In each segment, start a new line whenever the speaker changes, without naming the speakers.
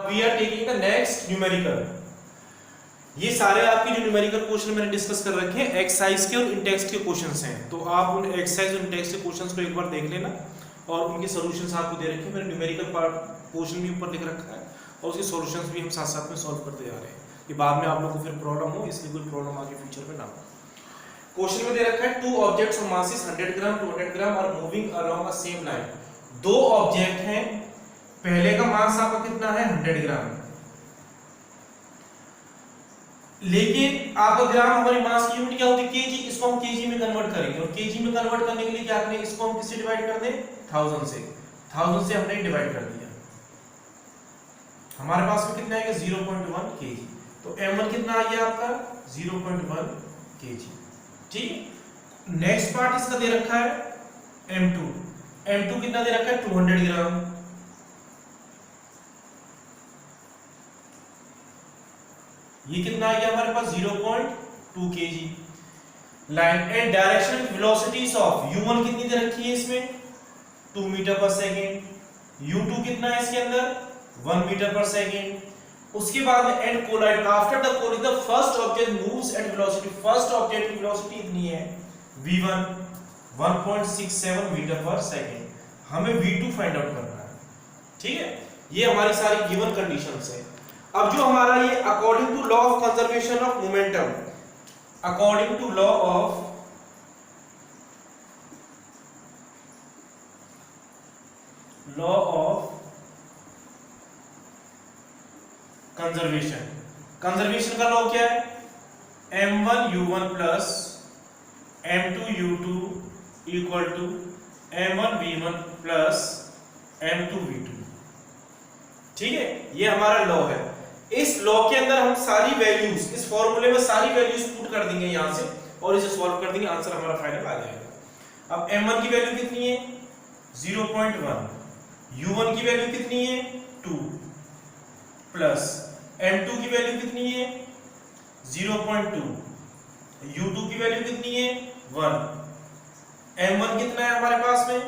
We are taking the next numerical. ये सारे आपके जो न्यूमेरिकल क्वेश्चन मैंने डिस्कस कर रखे हैं एक्सरसाइज के और इंटेक्स्ट के क्वेश्चंस हैं, तो आप उन एक्सरसाइज और इंटेक्स्ट के क्वेश्चंस को एक बार देख लेना और उनके सॉल्यूशंस आपको दे रखे हैं। मैंने न्यूमेरिकल पोर्शन भी ऊपर लिख रखा है और उसके सॉल्यूशंस भी हम साथ साथ में सॉल्व करते जा रहे हैं कि बाद में आप लोगों को फिर प्रॉब्लम हो, इसलिए कोई प्रॉब्लम आगे फ्यूचर में ना हो। क्वेश्चन में दे रखा है two objects of masses 100 gram 200 gram are moving along a same line. दो ऑब्जेक्ट हैं, पहले का मास आपका कितना है 100 ग्राम, लेकिन आपका ग्राम हमारी मास की यूनिट क्या होती है केजी, इसको हम केजी में कन्वर्ट करेंगे और केजी में कन्वर्ट करने के लिए क्या करें, इसको हम किससे डिवाइड कर दें 1000 से। 1000 से हमने डिवाइड कर दिया, हमारे पास में कितना आएगा 0.1 केजी। तो m1 कितना आ गया आपका 0.1 केजी। ठीक है, नेक्स्ट पार्ट इसका दे रखा है m2। m2 कितना दे रखा है 200 ग्राम। ये कितना आ गया हमारे पास 0.2 KG. Line and direction velocities of u1 कितनी दे रखी है इसमें 2 मीटर पर सेकेंड, u2 कितना है इसके अंदर 1 मीटर पर सेकेंड। उसके बाद and collide after the collision the first object moves at velocity, first object की वेलोसिटी इतनी है v1 1.67 मीटर पर सेकेंड, हमें v2 फाइंड आउट करना है। ठीक है, ये हमारी सारी गिवन कंडीशंस है। अब जो हमारा ये according to law of conservation of momentum, according to law of conservation, conservation का लॉ क्या है m1u1 plus m2u2 equal to m1v1 plus m2v2। ठीक है, ये हमारा लॉ है। इस लॉ के अंदर हम सारी वैल्यूज, इस फॉर्मूले में सारी वैल्यूज पुट कर देंगे यहां से और इसे सॉल्व कर देंगे, आंसर हमारा फाइनल आ जाएगा। अब m1 की वैल्यू कितनी है 0.1, u1 की वैल्यू कितनी है 2 प्लस m2 की वैल्यू कितनी है 0.2, u2 की वैल्यू कितनी है 1, m1 कितना है हमारे पास में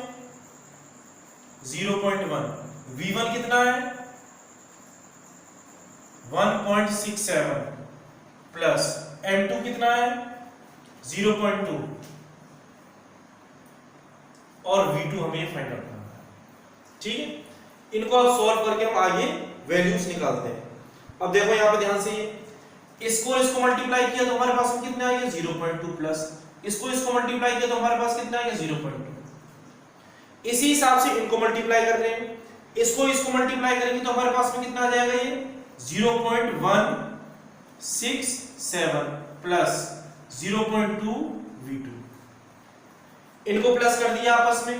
0.1, v1 कितना है 1.67 प्लस m2 कितना है 0.2 और v2 हमें फाइंड आउट करना है। ठीक है, इनको अब सॉल्व करके हम आगे वैल्यूज निकालते हैं। अब देखो यहां पे ध्यान से, इसको मल्टीप्लाई किया तो हमारे पास में कितना आ गया 0.2 प्लस इसको मल्टीप्लाई किया तो हमारे पास कितना आ गया 0.2। इसी हिसाब से इनको मल्टीप्लाई कर रहे हैं, इसको मल्टीप्लाई करेंगे तो हमारे पास में कितना आ जाएगा ये 0.167 प्लस 0.2 v2। इनको प्लस कर दिया आपस में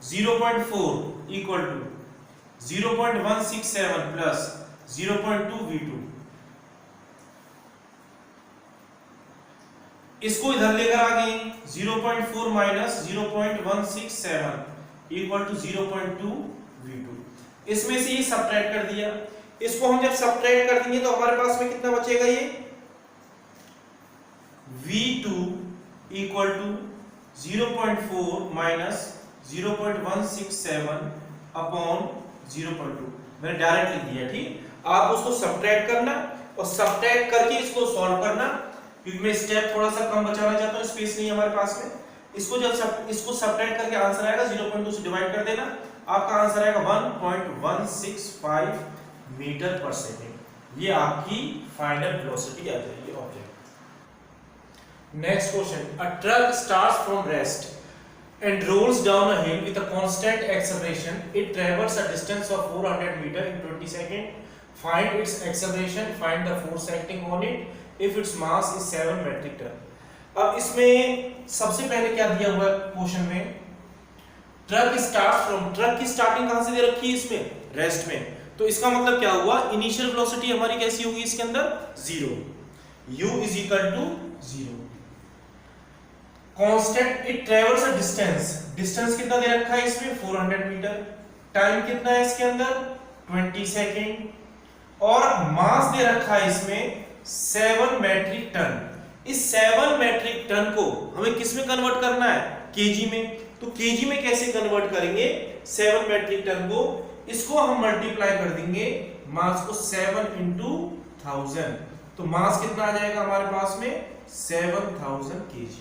0.4 इक्वल टू 0.167 प्लस 0.2 v2। इसको इधर लेकर आ गए 0.4 माइनस 0.167 इक्वल टू 0.2 v2। इसमें से ये सब्ट्रैक्ट कर दिया, इसको हम जब सब्ट्रैक्ट कर देंगे तो हमारे पास में कितना बचेगा ये v2 equal to 0.4 minus 0.167 upon 0.2। मैंने डायरेक्ट लिख दिया। ठीक, आप उसको सब्ट्रैक्ट करना और सब्ट्रैक्ट करके इसको सॉल्व करना, क्योंकि मैं स्टेप थोड़ा सा कम बचाना चाहता हूं, स्पेस नहीं है हमारे पास में। इसको सब्ट्रैक्ट करके आंसर आएगा 0.2 से डिवाइड कर देना, आपका आंसर आएगा 1.165 मीटर पर सेकेंड। ये आपकी फाइनल वेलोसिटी आ जाएगी object. Next question, a truck starts from rest and rolls down a hill with a constant acceleration. It travels a distance of 400 meter in 20 seconds. Find its acceleration, find the force acting on it if its mass is 7 metric ton. अब इसमें सबसे पहले क्या दिया हुआ है question में, truck start from, truck की स्टार्टिंग कहां से दे रखी है इसमें रेस्ट में, तो इसका मतलब क्या हुआ इनिशियल वेलोसिटी हमारी कैसी होगी इसके अंदर 0, u is equal to 0। Constant it travels a distance, distance कितना दे रखा है इसमें 400 मीटर, टाइम कितना है इसके अंदर 20 सेकेंड और मास दे रखा है इसमें 7 मेट्रिक टन। इस 7 मेट्रिक टन को हमें किस में कन्वर्ट करना है केजी में, तो केजी में कैसे कन्वर्ट करेंगे 7 मेट्रिक टन को, इसको हम मल्टीप्लाई कर देंगे मास को 7 into 1000, तो मास कितना आ जाएगा हमारे पास में 7000 kg।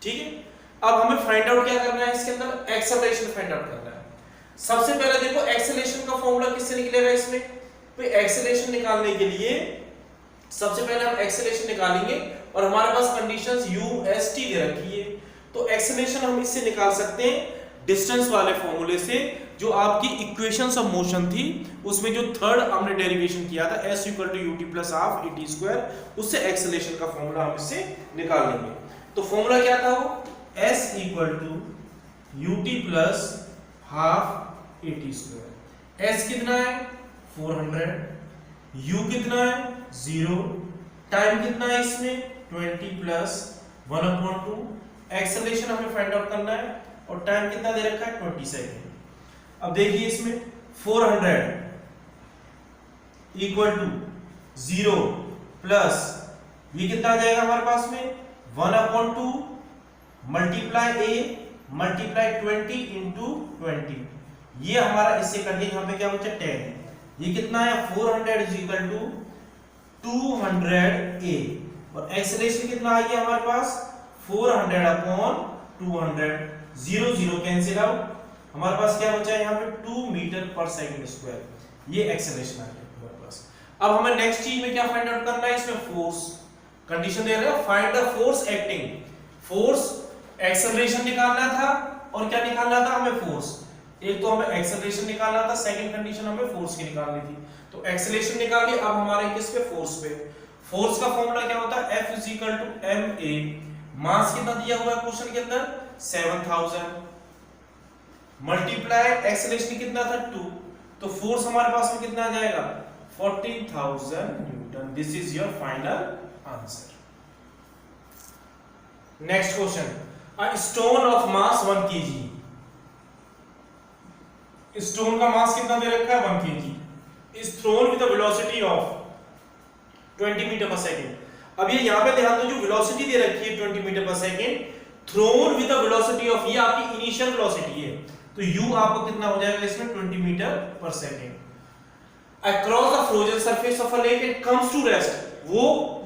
ठीक है, अब हमें फाइंड आउट क्या करना है, इसके अंदर एक्सेलरेशन फाइंड आउट करना है। सबसे पहले देखो एक्सेलरेशन का फॉर्मूला किससे निकलेगा इसमें, तो एक्सेलरेशन निकालने के लिए सबसे पहले हम एक्सेलरेशन निकालेंगे और हमारे पास कंडीशंस u s t दे रखी है, तो एक्सेलरेशन हम इससे निकाल सकते हैं डिस्टेंस वाले फॉर्मूले से, जो आपकी इक्वेशंस ऑफ मोशन थी उसमें जो थर्ड हमने डेरिवेशन किया था s = ut + ½ at², उससे एक्सेलरेशन का फॉर्मूला हम इससे निकाल लेंगे। तो फॉर्मूला क्या था वो, s = ut + ½ at²। s कितना है 400, u कितना है 0, टाइम कितना है इसमें 20 + 1/2, एक्सेलरेशन हमें फाइंड आउट करना है और टाइम कितना दे रखा है 20 सेकंड। अब देखिए इसमें 400 = 0 प्लस ये कितना आ जाएगा हमारे पास में 1/2 मल्टीप्लाई a मल्टीप्लाई 20 × 20, ये हमारा इससे करके यहाँ पे क्या बचा 10। ये कितना है 400 = 200a और एक्सेलरेशन कितना आ गया हमारे पास 400/200, 0 0 कैंसिल आउट, हमारे पास क्या बचा है यहाँ पे 2 मीटर/सेकंड²। ये एक्सेलरेशन आ गया हमारे पास। अब हमें नेक्स्ट चीज में क्या फाइंड आउट करना है, इसमें फोर्स कंडीशन दे रहा है, find the force acting. Force acceleration निकालना था और क्या निकालना था हमें फोर्स, एक तो हमें एक्सेलरेशन निकालना था, सेकंड कंडीशन हमें फोर्स की निकालनी थी। तो एक्सेलरेशन निकाल ली, अब हमारे किस पे फोर्स पे। फोर्स का फॉर्मूला क्या होता है F = ma, मास कितना दिया हुआ है क्वेश्चन के अंदर 7000 मल्टीप्लाई एक्सेलरेशन कितना था 2, तो फोर्स हमारे पास में कितना आ जाएगा 14000 Newton. This is your final answer. Next question, a stone of mass 1 kg, stone का मास कितना दे रखा है 1 kg, is throne with the velocity of 20 metre per second. अब ये यहां पे ध्यान दो, जो वेलोसिटी दे रखी है 20 metre second, thrown with the velocity of, ये आपकी इनिशियल वेलोसिटी है, तो u आपको कितना हो जाएगा इसमें 20 metre second. Across the frozen surface of a lake it comes to rest, वो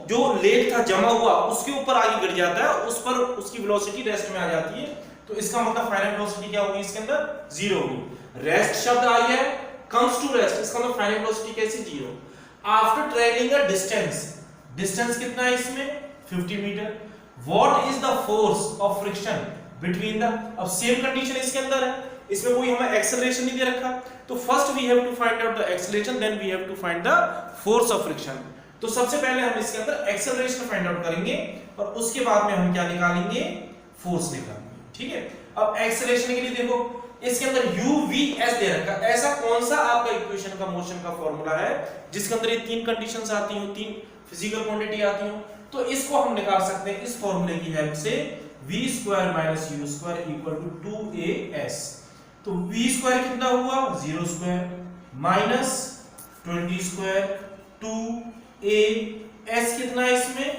जो लेक था जमा हुआ उसके ऊपर आगे गिर जाता है, उस पर उसकी वेलोसिटी रेस्ट में आ जाती है, तो इसका मतलब फाइनल वेलोसिटी क्या होगी इसके अंदर 0 होगी। रेस्ट शब्द आ गया है, कम्स टू रेस्ट, इसका मतलब फाइनल वेलोसिटी कैसे 0। After travelling a distance, distance कितना है इसमें 50 metre, what is the force of friction between the, अब सेम कंडीशन इसके अंदर है, इसमें कोई हमें एक्सेलरेशन नहीं दे रखा, तो first we have to find out the acceleration, then we have to find the force of friction. तो सबसे पहले हम इसके अंदर एक्सेलरेशन फाइंड आउट करेंगे और उसके बाद में हम क्या निकालेंगे फोर्स निकालेंगे। ठीक है, अब एक्सेलरेशन के लिए देखो इसके अंदर UVS दे रखा, ऐसा कौन सा आपका इक्वेशन का मोशन का फॉर्मूला है जिसके अंदर ये तीन कंडीशंस आती हो, तीन फिजिकल क्वांटिटी आती हो, तो इसको हम निकाल सकते हैं इस फॉर्मूले की हेल्प से, v² - u² = 2as। तो v² कितना हुआ 0² माइनस 20², 2a, s कितना है इसमें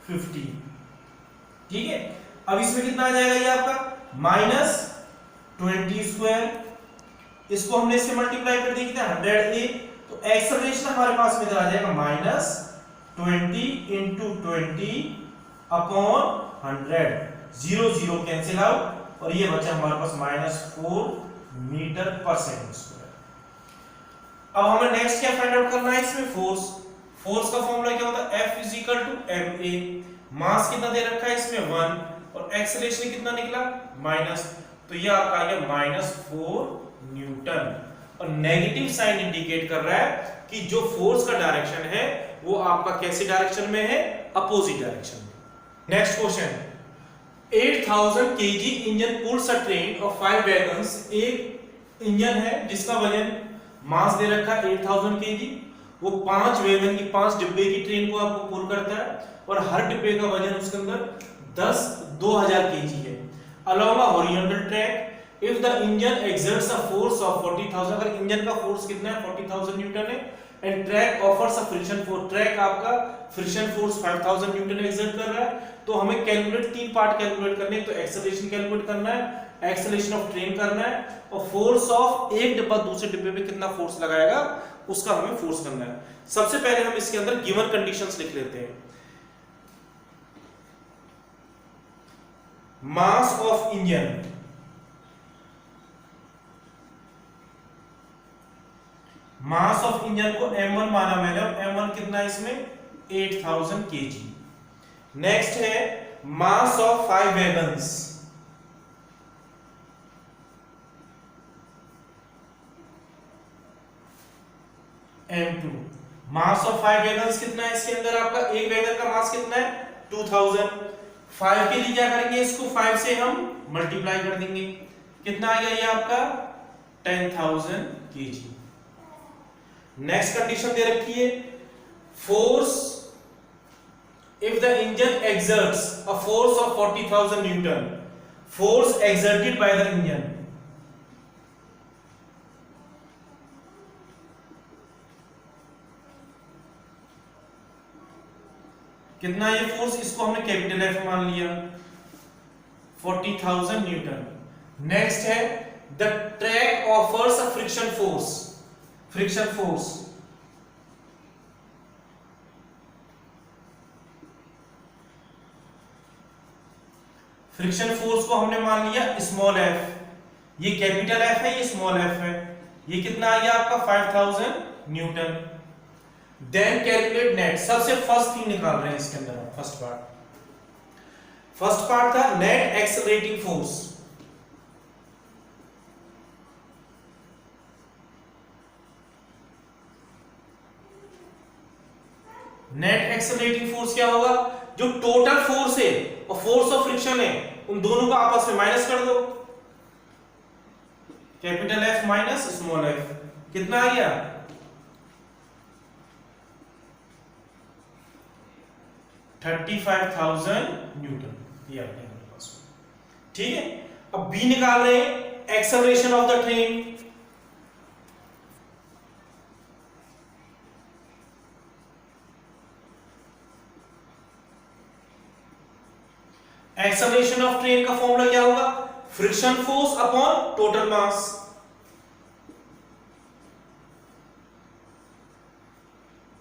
50। ठीक है, अब इसमें कितना आ जाएगा ये आपका माइनस 20², इसको हमने इससे मल्टीप्लाई कर दिया कितना 100a, तो एक्सेलरेशन हमारे पास में आ जाएगा माइनस 20 × 20/100, 0 0 कैंसिल आउट और ये बचा हमारे पास -4 मीटर/सेकंड²। अब हमें नेक्स्ट क्या फाइंड आउट करना है इसमें फोर्स। फोर्स का फॉर्मूला क्या होता है F = ma, मास कितना दे रखा है इसमें 1 और एक्सेलरेशन कितना निकला माइनस, तो ये आपका आ गया -4 न्यूटन, और नेगेटिव साइन इंडिकेट कर रहा है कि जो फोर्स का डायरेक्शन है वो आपका कैसी डायरेक्शन में है, अपोजिट डायरेक्शन में। Next question, 8000 kg engine pools a train of 5 wagons, एक इंजन है जिसका वजन मास दे रखा है 8000 kg, वो 5 वैगन की 5 डिब्बे की ट्रेन को आपको पुल करता है और हर डिब्बे का वजन उसके अंदर 2000 kg है। Along a horizontal track if the engine exerts a force of 40000, अगर इंजन का फोर्स कितना है 40000 न्यूटन है, and track offers a friction force, track आपका फ्रिक्शन फोर्स 5000 न्यूटन एक्सर्ट कर रहा है, तो हमें कैलकुलेट 3 पार्ट कैलकुलेट करने हैं, तो एक्सेलरेशन कैलकुलेट करना है, एक्सेलरेशन ऑफ ट्रेन करना है, और फोर्स ऑफ एक डिब्बा दूसरे डिब्बे पे कितना फोर्स लगाएगा उसका हमें फोर्स करना है। सबसे पहले हम इसके अंदर गिवन कंडीशंस लिख लेते हैं। Mass of engine, mass of engine को m1 माना मैंने, और m1 कितना है इसमें 8000 kg। नेक्स्ट है mass of 5 wagons, m2। Mass of 5 wagons कितना है इसके अंदर, आपका एक वैगन का मास कितना है 2000। 5 के लिए क्या करेंगे, इसको 5 से हम मल्टीप्लाई कर देंगे, कितना आ गया ये आपका 10000 kg। नेक्स्ट कंडीशन दे रखी है, force if the engine exerts a force of 40,000 Newton, force exerted by the engine, कितना ये फोर्स, इसको हमने कैपिटल F मान लिया 40,000 न्यूटन। नेक्स्ट है the track offers a friction force, friction force friction force को हमने मान लिया स्मॉल f, ये कैपिटल F है, ये स्मॉल f है, ये कितना आ गया आपका 5000 न्यूटन। देन कैलकुलेट नेट, सबसे फर्स्ट थिंग निकाल रहे हैं इसके अंदर हम, फर्स्ट पार्ट था net accelerating force. Net accelerating force क्या होगा, जो टोटल फोर्स है और फोर्स ऑफ फ्रिक्शन है, उन दोनों को आपस में माइनस कर दो, capital F minus small f, कितना आ गया 35,000 न्यूटन, ये आपके पास। ठीक है, अब B निकाल रहे हैं, acceleration of the train. Acceleration of train का फॉर्मूला क्या होगा, friction force upon total mass.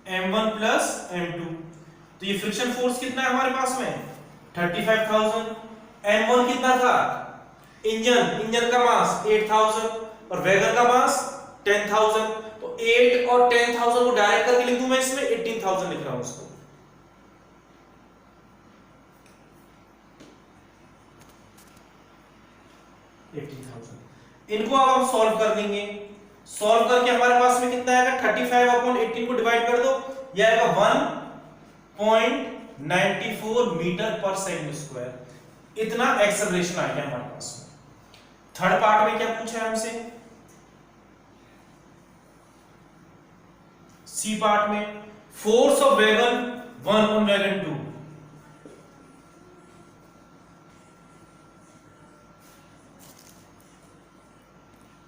m1 plus m2, तो ये फ्रिक्शन फोर्स कितना है हमारे पास में 35,000। m1 कितना था, इंजन का मास 8000 और वैगन का मास 10,000, तो 8 और 10,000 को डायरेक्ट करके लिख दूं मैं इसमें, 18,000 लिख रहा हूं उसको। इनको अब हम सॉल्व कर देंगे, सॉल्व करके हमारे पास में कितना आएगा 35 अपॉन 18 को डिवाइड कर दो, ये आएगा 1.94 मीटर पर सेकंड स्क्वायर। इतना एक्सेलरेशन आ गया हमारे पास में। थर्ड पार्ट में क्या पूछा है हमसे, सी पार्ट में force of wagon 1 on wagon 2,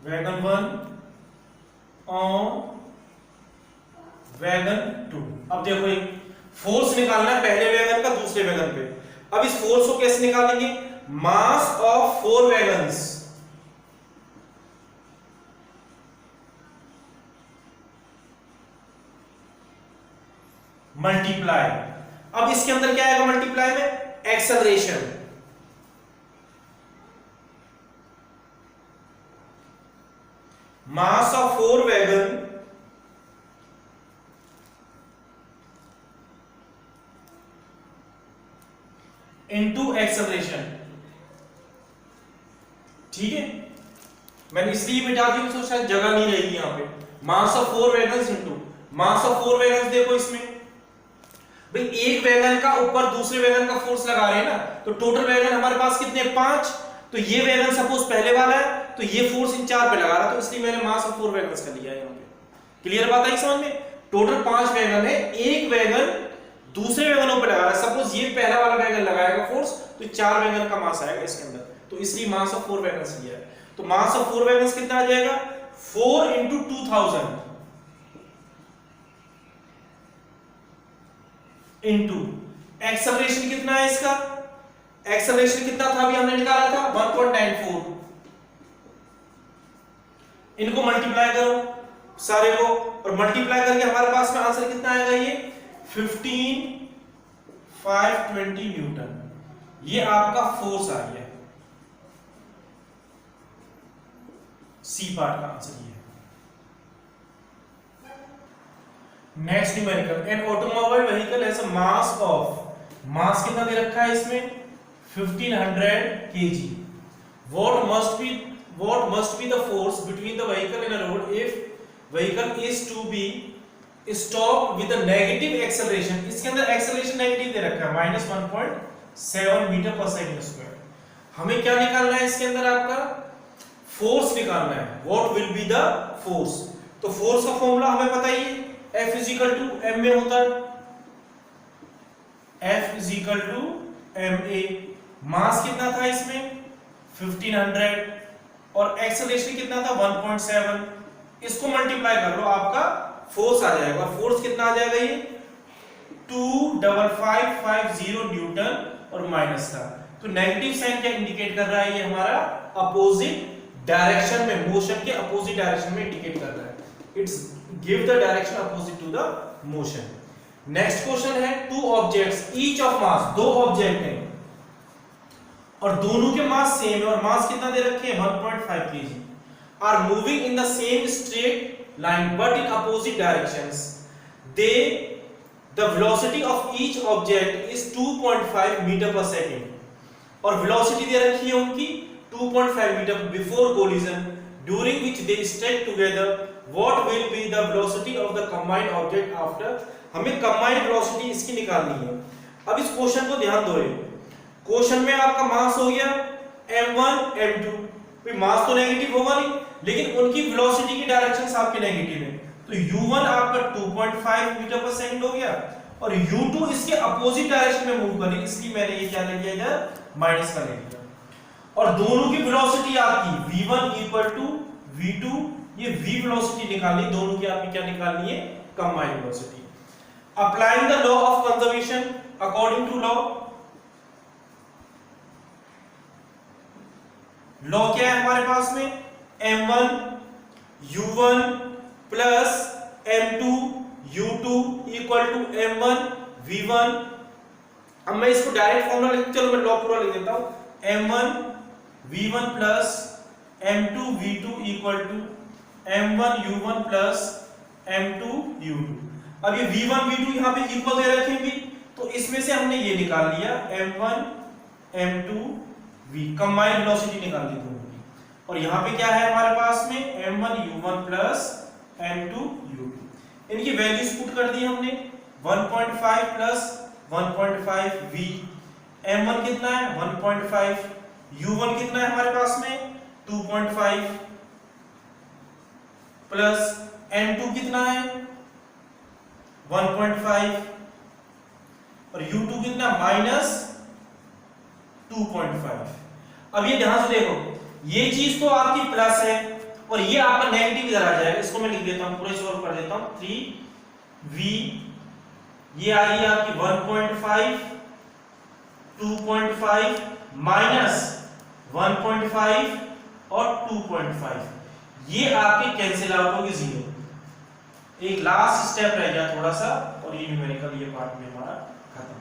wagon 1 on wagon 2। अब देखो एक फोर्स निकालना है पहले वैगन का दूसरे वैगन पे। अब इस फोर्स को कैसे निकालेंगे, मास ऑफ 4 वैगन्स मल्टीप्लाई, अब इसके अंदर क्या आएगा मल्टीप्लाई में, acceleration, mass of 4 wagon into acceleration. ठीक है, मैंने इसलिए मिटा दी तो शायद जगह नहीं रहेगी यहां पे। Mass of 4 wagons into mass of 4 wagons, देखो इसमें भाई एक वैगन का ऊपर दूसरे वैगन का फोर्स लगा रहे हैं ना, तो टोटल वैगन हमारे पास कितने 5, तो ये वैगन सपोज पहले वाला है, तो ये फोर्स इन 4 पे लगा रहा, तो इसलिए मैंने मास ऑफ 4 वैगन्स कर लिया है यहां पे। क्लियर बात आई समझ में, टोटल 5 वैगन है, एक वैगन दूसरे वैगनों पे लगा रहा है, सपोज ये पहला वाला वैगन लगाएगा फोर्स, तो 4 वैगन का मास आएगा इसके अंदर, तो इसलिए मास ऑफ 4 वैगन्स लिया है। तो मास ऑफ 4 वैगन्स कितना आ जाएगा 4 इंटू 2000 इंटू एक्सेलरेशन कितना है इसका, एक्सेलरेशन कितना था अभी हमने निकाला था 1.94, इनको मल्टीप्लाई करो, सारे को और मल्टीप्लाई करके हमारे पास में आंसर कितना आएगा, ये 15,520 न्यूटन। ये आपका फोर्स आ गया। सी पार्ट का आंसर ये है। Next numerical, an automobile vehicle has a mass of, mass कितना दे रखा है इसमें 1500 kg। what must be the force between the vehicle and a road if vehicle is to be stopped with a negative acceleration। इसके अंदर acceleration negative दे रखा है -1.7 metre per second square. हमें क्या निकालना है इसके अंदर, आपका फोर्स निकालना है। what will be the force? तो फोर्स का फॉर्मूला हमें पता ही है, F m में होता है, F ma। मास कितना था इसमें 1500 और एक्सेलरेशन कितना था 1.7। इसको मल्टीप्लाई कर लो, आपका फोर्स आ जाएगा। फोर्स कितना आ जाएगा, ये 25550 न्यूटन और माइनस का, तो नेगेटिव साइन क्या इंडिकेट कर रहा है, ये हमारा अपोजिट डायरेक्शन में, मोशन के अपोजिट डायरेक्शन में इंडिकेट कर रहा है। It's give the direction opposite to the motion. Next question है, two objects each of mass, दो ऑब्जेक्ट हैं और दोनों के मास सेम है और मास कितना दे रखे हैं 1.5 kg, are moving in the same straight line but in opposite directions. They the velocity of each object is 2.5 metre per second और वेलोसिटी दे रखी है उनकी 2.5 metre before collision during which they stick together. What will be the velocity of the combined object after. हमें combined velocity इसकी निकालनी है। अब इस क्वेश्चन को ध्यान दो, क्वेश्चन में आपका मास हो गया m1 m2, भाई मास तो नेगेटिव होगा नहीं, लेकिन उनकी वेलोसिटी की डायरेक्शन आपके नेगेटिव है, तो u1 आपका 2.5 मीटर पर सेकंड हो गया और u2 इसके अपोजिट डायरेक्शन में मूव कर रही है, इसलिए मैंने ये क्या ले लिया इधर माइनस का ले लिया। और दोनों की वेलोसिटी आपकी v1 इक्वल टू v2, ये v वेलोसिटी निकालनी, दोनों की आपकी क्या निकालनी है, combined velocity. Applying the law of conservation according to law क्या है हमारे पास में, m1 u1 plus m2 u2 equal to m1 v1। अब मैं इसको डायरेक्ट फॉर्मूला लिख, चलो मैं लॉ पूरा लिख देता हूं, m1 v1 plus m2 v2 equal to m1 u1 plus m2 u2। अब ये v1 v2 यहां पे इक्वल दे रखे हैं, तो इसमें से हमने ये निकाल लिया m1 m2 v, combined velocity निकाल दी दोनों की। और यहाँ पे क्या है हमारे पास में m1 u1 plus m2 u2, इनकी वैल्यूज पुट कर दी हमने 1.5 प्लस 1.5 v, m1 कितना है 1.5, u1 कितना है हमारे पास में 2.5 प्लस m2 कितना है 1.5 और u2 कितना माइनस 2.5। अब ये ध्यान से देखो, ये चीज तो आपकी प्लस है और ये आपका नेगेटिव इधर आ जाएगा, इसको मैं लिख देता हूं, पूरा सॉल्व कर देता हूं, 3v ये आ रही है आपकी 1.5 2.5 माइनस 1.5 और 2.5, ये आपके कैंसिल आउट होगी 0। एक लास्ट स्टेप रह गया थोड़ा सा और ये न्यूमेरिकल ये पार्ट में हमारा खत्म।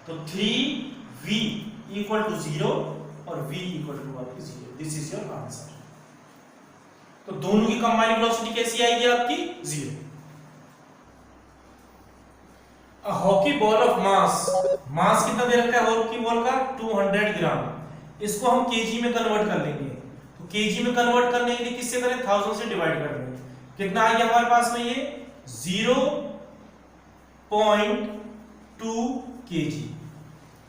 तो 3v इक्वल टू 0 और v इक्वल टू आपकी 0, दिस इज योर आंसर। तो दोनों की कंबाइंड वेलोसिटी कैसी आएगी आपकी 0। A hockey ball of mass, mass कितना दे रखा है हॉकी बॉल का 200 ग्राम, इसको हम केजी में कन्वर्ट कर लेंगे। तो केजी में कन्वर्ट करने के लिए किससे करें, 1000 से डिवाइड कर देंगे। कितना आ गया हमारे पास में, ये 0.2 kg,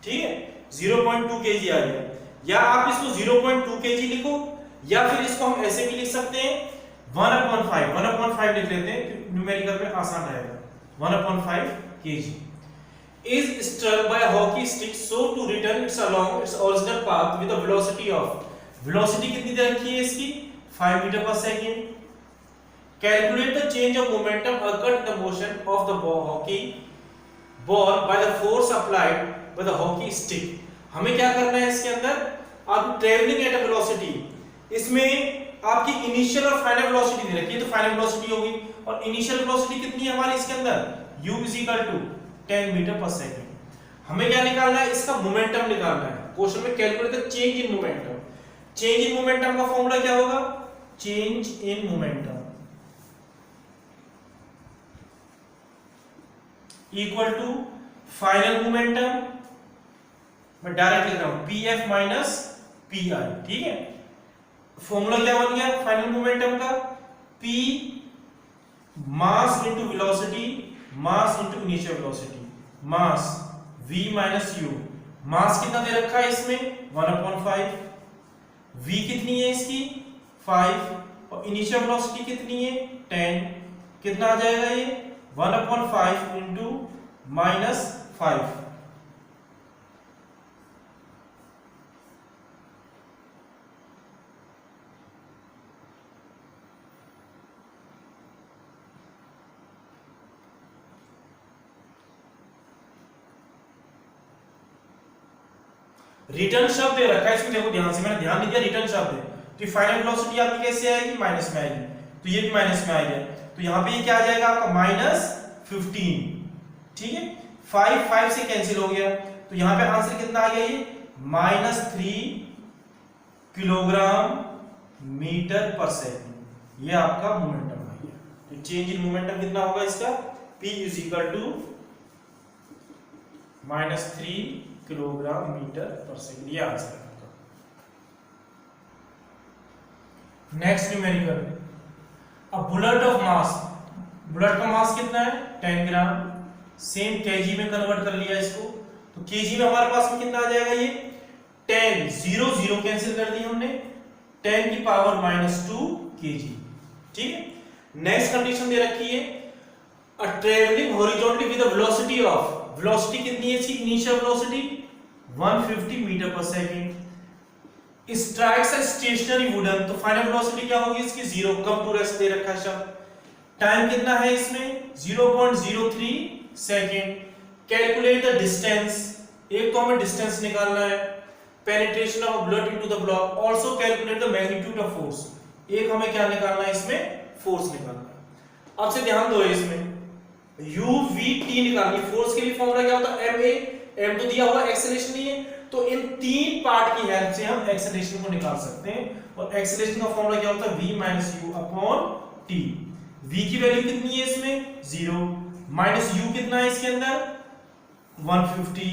ठीक है 0.2 kg आ गया। या आप इसको 0.2 kg लिखो या फिर इसको हम ऐसे भी लिख सकते हैं 1/5 लिख लेते हैं, न्यूमेरिकल में आसान रहेगा। 1/5 kg is struck by a hockey stick so to return its along its original path with a velocity of, velocity कितनी दे रखी है इसकी 5 metre per second. Calculate the change of momentum occurred in the motion of the hockey ball by the force applied by the hockey stick। हमें क्या करना है इसके अंदर, आप ट्रेवलिंग एट अ वेलोसिटी, इसमें आपकी इनिशियल और फाइनल वेलोसिटी दे रखी है, तो फाइनल वेलोसिटी होगी और इनिशियल वेलोसिटी कितनी है हमारी इसके अंदर, u is equal to 10 metre per second. हमें क्या निकालना है, इसका मोमेंटम निकालना है। क्वेश्चन में calculate the change in momentum. Change in momentum का फॉर्मूला क्या होगा, change in momentum equal to final momentum, मैं डायरेक्ट लिख रहा हूं pf माइनस pi, ठीक है। फॉर्मूला क्या बन गया फाइनल मोमेंटम का, p mass into velocity, mass into initial velocity, mass v minus u। Mass कितना दे रखा है इसमें 1/5, v कितनी है इसकी 5 और इनिशियल वेलोसिटी कितनी है 10, कितना आ जाएगा ये 1/5 इंटू -5। रिटर्न शब्द दे रखा है इसमें, देखो ध्यान से, मैंने ध्यान नहीं दिया, रिटर्न शब्द है तो फाइनल वेलोसिटी आपकी कैसे आएगी, माइनस में आएगी, तो ये भी माइनस में आ गया, तो यहां पे ये क्या आ जाएगा आपका -15, ठीक है। 5 से कैंसिल हो गया, तो यहां पे आंसर कितना आ गया, ये -3 किलोग्राम मीटर पर सेकंड, ये आपका मोमेंटम आ गया। तो चेंज इन मोमेंटम कितना होगा इसका, p is equal to -3 kilogram metre per second, ये आंसर है आपका। नेक्स्ट न्यूमेरिकल, अब बुलेट ऑफ मास, बुलेट का मास कितना है 10 ग्राम, सेम केजी में कन्वर्ट कर लिया इसको, तो केजी में हमारे पास में कितना आ जाएगा, ये 10 0 0 कैंसिल कर दी हमने, 10 की पावर -2 केजी, ठीक है। नेक्स्ट कंडीशन दे रखी है, a travelling horizontally with the velocity of, velocity कितनी है इसकी, initial velocity 150 metre per second, strikes a stationary wooden, तो फाइनल वेलोसिटी क्या होगी इसकी 0, कम टू रेस्ट दे रखा है शब्द। टाइम कितना है इसमें 0.03 सेकंड। कैलकुलेट द डिस्टेंस, एक तो हमें डिस्टेंस निकालना है, penetration of bullet into the block, also calculate the magnitude of force, एक हमें क्या निकालना है इसमें, फोर्स निकालना है। अब से ध्यान दो इसमें UVT निकालनी, फोर्स के लिए फॉर्मूला क्या होता है ma, m तो दिया हुआ, एक्सेलरेशन नहीं है, तो इन तीन पार्ट की हेल्प से हम एक्सेलरेशन को निकाल सकते हैं, और एक्सेलरेशन का फॉर्मूला क्या होता है v minus u upon t। v की वैल्यू कितनी है इसमें 0, माइनस u कितना है इसके अंदर 150,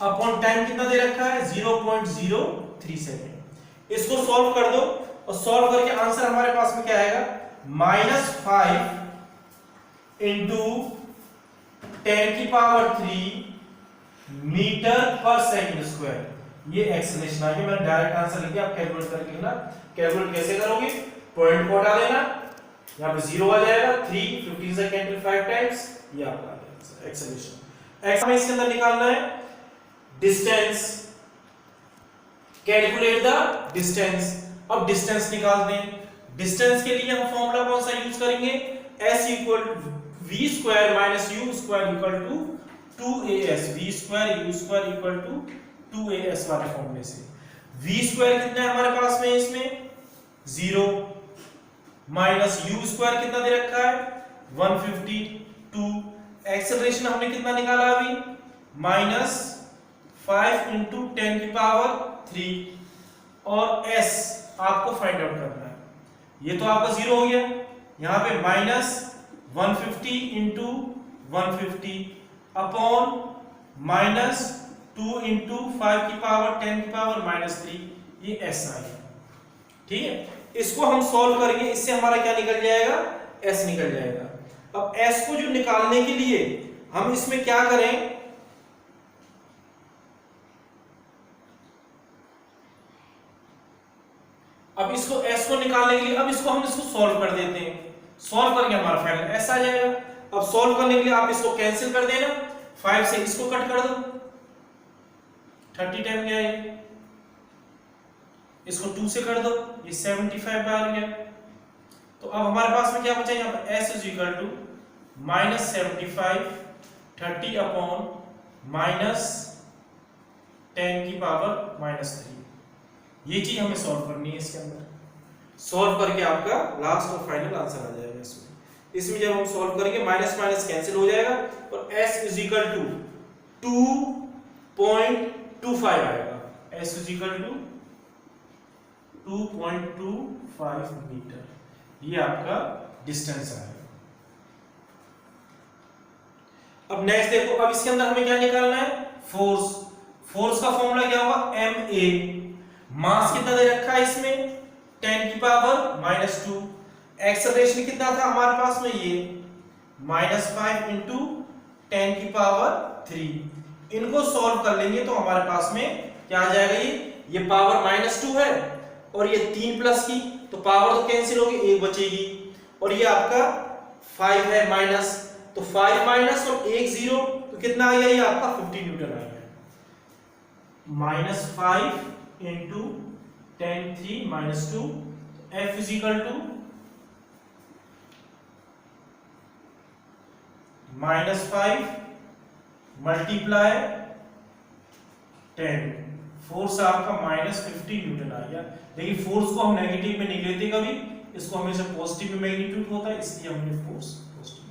अपॉन टाइम कितना दे रखा है 0.03 सेकंड। इसको सॉल्व कर दो, और सॉल्व करके आंसर हमारे पास में क्या आएगा, -5 इंटू 10 की power 3 metre per second square, ये एक्सेलरेशन आ गया। मैंने डायरेक्ट आंसर लिख दिया, आप कैलकुलेट करके लिखना। कैलकुलेट कैसे करोगे, पॉइंट को हटा देना, यहां पे 0 आ जाएगा, 3 15 से कैंसिल 5 टाइम्स, ये आपका आ गया एक्सेलरेशन। एक्स हमें इसके अंदर निकालना है डिस्टेंस, कैलकुलेट द डिस्टेंस। अब डिस्टेंस निकालते हैं, डिस्टेंस के लिए हम फॉर्मूला कौन सा यूज करेंगे, s equal v square minus u square equal to 2as, v square u square equal to 2as वाले फॉर्मूले से। v स्क्वायर कितना है हमारे पास में इसमें 0, माइनस u स्क्वायर कितना दे रखा है 152, एक्सेलरेशन हमने कितना निकाला अभी -5 इंटू 10 की पावर 3, और s आपको फाइंड आउट करना है। ये तो आपका 0 हो गया, यहां पे -150 इंटू 150 अपॉन -2 इंटू 5 की पावर 10 की पावर -3, ये s आ गया, ठीक है। इसको हम सॉल्व करेंगे, इससे हमारा क्या निकल जाएगा, s निकल जाएगा। अब s को जो निकालने के लिए हम इसमें क्या करें, अब इसको s को निकालने के लिए अब इसको हम सॉल्व कर देते हैं, सॉल्व करके हमारा फाइनल s आ जाएगा। अब सॉल्व करने के लिए आप इसको कैंसिल कर देना, 5 से इसको कट कर दो, 30 टाइम क्या है, इसको 2 से कर दो, ये 75 आ गया। तो अब हमारे पास में क्या बचा, यहाँ पर s is equal to -75 30 upon -10 की पावर -3, ये चीज हमें सॉल्व करनी है इसके अंदर। सॉल्व करके आपका लास्ट और फाइनल आंसर आ जाएगा इसमें। इसमें जब हम सॉल्व करेंगे माइनस माइनस कैंसिल हो जाएगा और s इज इक्वल टू 2.25 आएगा। s is equal to 2.25 metre, ये आपका डिस्टेंस आएगा। अब नेक्स्ट देखो, अब इसके अंदर हमें क्या निकालना है, फोर्स। फोर्स का फॉर्मूला क्या होगा, ma। मास कितना दे रखा है इसमें, 10 की पावर -2। एक्सेलरेशन कितना था हमारे पास में, ये -5 इंटू 10 की पावर 3। इनको सॉल्व कर लेंगे तो हमारे पास में क्या आ जाएगा, ये पावर -2 है और ये 3 प्लस की, तो पावर तो कैंसिल होगी, एक बचेगी। और ये आपका 5 है माइनस, तो 5 माइनस और 1 0, तो कितना आ गया, ये आपका 50 न्यूटन आ गया। -5 into 10 3 -2, F is equal to -5 multiply 10, force आपका -50 न्यूटन आ गया। लेकिन फोर्स को हम नेगेटिव में नहीं लेते कभी, इसको हमेशा पॉजिटिव में मैग्नीट्यूड होता है, इसलिए हमने फोर्स पॉजिटिव।